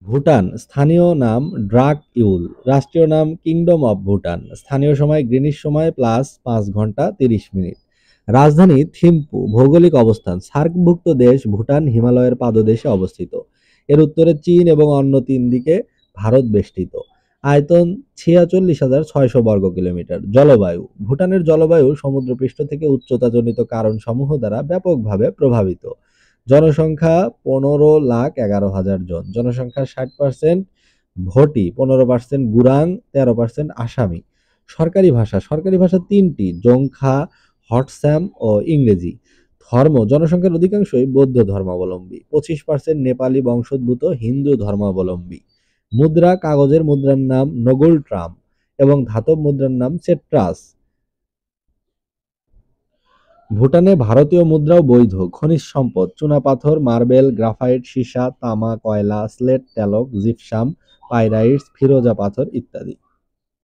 ভুটান, স্থানীয় নাম ড্রাক ইউল, রাষ্ট্রীয় নাম কিংডম অব ভুটান, স্থানীয় সময় গ্রিনিচ সময় +5 ঘন্টা 30 মিনিট। রাজধানী থিম্পু, ভৌগোলিক অবস্থান সার্কভুক্ত দেশ ভুটান হিমালয়ের পাদদেশে অবস্থিত। এর উত্তরে চীন এবং অন্য তিন দিকে ভারত বেষ্টিত। আয়তন 46,600 বর্গ কিলোমিটার। জলবায়ু, ভুটানের জলবায়ু সমুদ্রপৃষ্ঠ থেকে উচ্চতাজনিত কারণসমূহ দ্বারা ব্যাপকভাবে প্রভাবিত। জনসংখ্যা 15,11,000 জন। জনসংখ্যার 60% ভোটি, 15% গুরাং, 13% আসামি। সরকারি ভাষা তিনটি: জোংখা, হটস্যাম ও ইংরেজি। ধর্ম, জনসংখ্যার অধিকাংশই বৌদ্ধ ধর্মাবলম্বী, 25% নেপালি বংশোদ্ভূত হিন্দু ধর্মাবলম্বী। মুদ্রা, কাগজের মুদ্রার নাম নগুল ট্রাম এবং ধাতব মুদ্রার নাম চেট্রাস। ভুটানে ভারতীয় মুদ্রাও বৈধ। খনিজ সম্পদ: চুনাপাথর, মার্বেল, গ্রাফাইট, সীসা, তামা, কয়লা, স্লেট, ট্যালক, জিপসাম, পাইরাইটস, ফিরোজা পাথর ইত্যাদি।